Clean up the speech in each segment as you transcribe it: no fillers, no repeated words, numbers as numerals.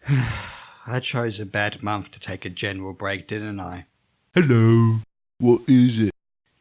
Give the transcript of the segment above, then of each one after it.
I chose a bad month to take a general break, didn't I? Hello, what is it?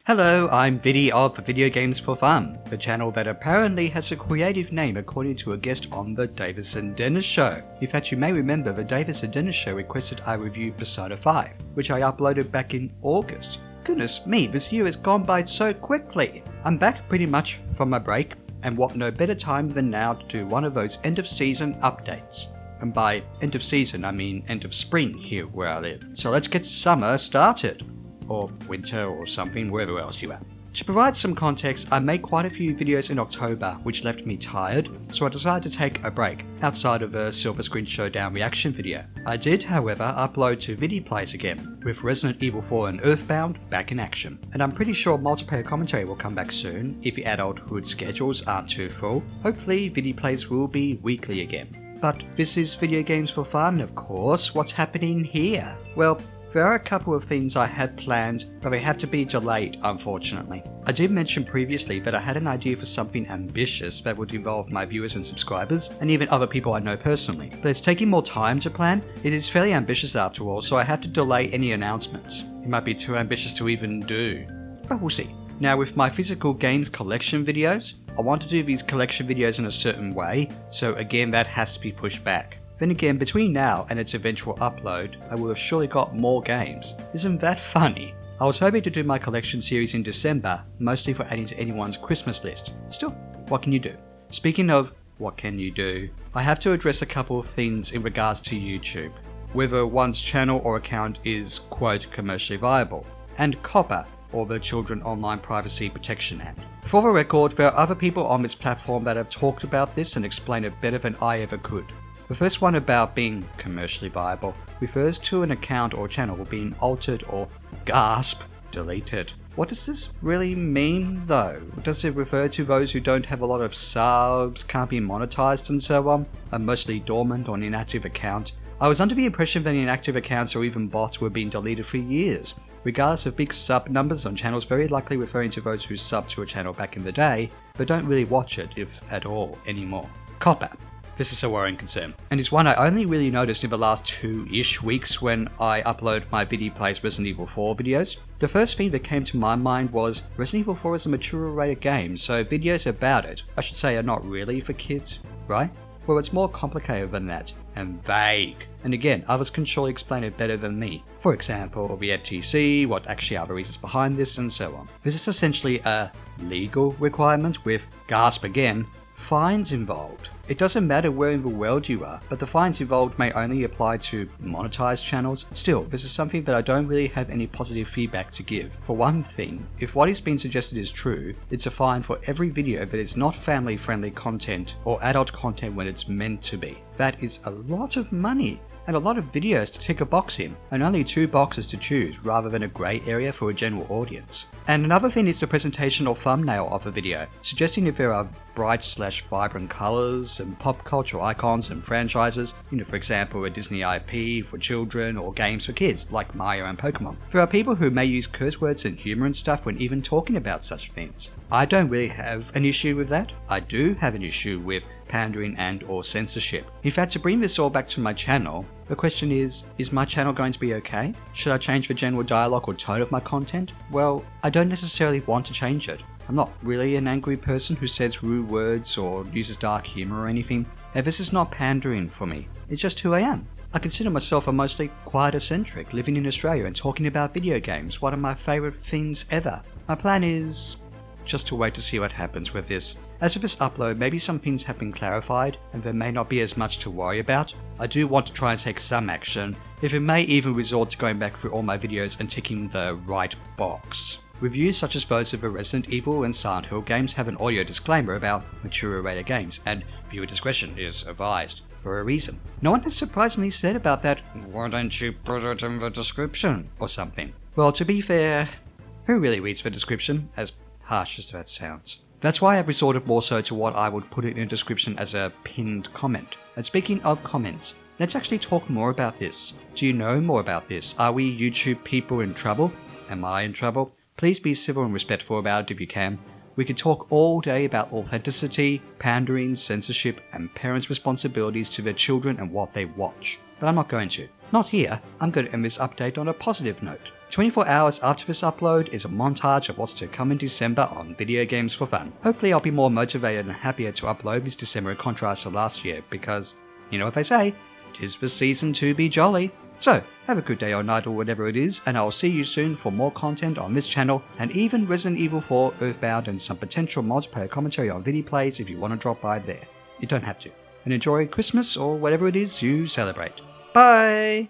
Hello, I'm Viddy of ViddyOGamesforFun, the channel that apparently has a creative name according to a guest on the Davis and Dennis Show. In fact, you may remember the Davis and Dennis Show requested I review Persona 5, which I uploaded back in August. Goodness me, this year has gone by so quickly. I'm back pretty much from my break, and what no better time than now to do one of those end of season updates. And by end of season, I mean end of spring here where I live. So let's get summer started. Or winter or something, wherever else you are. To provide some context, I made quite a few videos in October which left me tired, so I decided to take a break outside of a Silver Screen Showdown reaction video. I did, however, upload to Viddy Plays again, with Resident Evil 4 and Earthbound back in action. And I'm pretty sure multiplayer commentary will come back soon, if the adulthood schedules aren't too full. Hopefully Viddy Plays will be weekly again. But this is Video Games for Fun, of course. What's happening here? Well, there are a couple of things I had planned, but they had to be delayed, unfortunately. I did mention previously that I had an idea for something ambitious that would involve my viewers and subscribers, and even other people I know personally. But it's taking more time to plan. It is fairly ambitious after all, so I had to delay any announcements. It might be too ambitious to even do, but we'll see. Now, with my physical games collection videos, I want to do these collection videos in a certain way, so again that has to be pushed back. Then again, between now and its eventual upload, I will have surely got more games. Isn't that funny? I was hoping to do my collection series in December, mostly for adding to anyone's Christmas list. Still, what can you do? Speaking of what can you do, I have to address a couple of things in regards to YouTube. Whether one's channel or account is, quote, commercially viable, and COPPA, or the Children Online Privacy Protection Act. For the record, there are other people on this platform that have talked about this and explained it better than I ever could. The first one about being commercially viable refers to an account or channel being altered or, gasp, deleted. What does this really mean though? Does it refer to those who don't have a lot of subs, can't be monetized and so on? A mostly dormant or inactive account? I was under the impression that inactive accounts or even bots were being deleted for years. Regardless of big sub numbers on channels, very likely referring to those who subbed to a channel back in the day, but don't really watch it, if at all, anymore. COPPA. This is a worrying concern, and it's one I only really noticed in the last 2-ish weeks when I upload my Viddy Plays Resident Evil 4 videos. The first thing that came to my mind was, Resident Evil 4 is a mature rated game, so videos about it, I should say, are not really for kids, right? Well, it's more complicated than that, and vague. And again, others can surely explain it better than me. For example, the FTC, what actually are the reasons behind this, and so on. This is essentially a legal requirement with, gasp again, fines involved. It doesn't matter where in the world you are, but the fines involved may only apply to monetized channels. Still, this is something that I don't really have any positive feedback to give. For one thing, if what is being suggested is true, it's a fine for every video that is not family-friendly content or adult content when it's meant to be. That is a lot of money, and a lot of videos to tick a box in, and only 2 boxes to choose rather than a grey area for a general audience. And another thing is the presentation or thumbnail of a video, suggesting if there are bright/vibrant colours and pop culture icons and franchises, for example a Disney IP for children or games for kids like Mario and Pokemon. There are people who may use curse words and humour and stuff when even talking about such things. I don't really have an issue with that. I do have an issue with pandering and or censorship. In fact, to bring this all back to my channel, the question is my channel going to be okay? Should I change the general dialogue or tone of my content? Well, I don't necessarily want to change it. I'm not really an angry person who says rude words or uses dark humour or anything, and this is not pandering for me. It's just who I am. I consider myself a mostly quiet eccentric living in Australia and talking about video games, one of my favourite things ever. My plan is just to wait to see what happens with this. As of this upload, maybe some things have been clarified and there may not be as much to worry about. I do want to try and take some action, if it may even resort to going back through all my videos and ticking the right box. Reviews such as those of the Resident Evil and Silent Hill games have an audio disclaimer about mature rated games, and viewer discretion is advised, for a reason. No one has surprisingly said about that, why don't you put it in the description, or something. Well, to be fair, who really reads the description, as harsh as that sounds? That's why I've resorted more so to what I would put it in a description as a pinned comment. And speaking of comments, let's actually talk more about this. Do you know more about this? Are we YouTube people in trouble? Am I in trouble? Please be civil and respectful about it if you can. We could talk all day about authenticity, pandering, censorship, and parents' responsibilities to their children and what they watch. But I'm not going to. Not here. I'm going to end this update on a positive note. 24 hours after this upload is a montage of what's to come in December on Video Games for Fun. Hopefully I'll be more motivated and happier to upload this December in contrast to last year because, you know what they say, 'tis the season to be jolly. So, have a good day or night or whatever it is, and I'll see you soon for more content on this channel, and even Resident Evil 4, Earthbound, and some potential multiplayer commentary on Viddy plays if you want to drop by there. You don't have to. And enjoy Christmas or whatever it is you celebrate. Bye!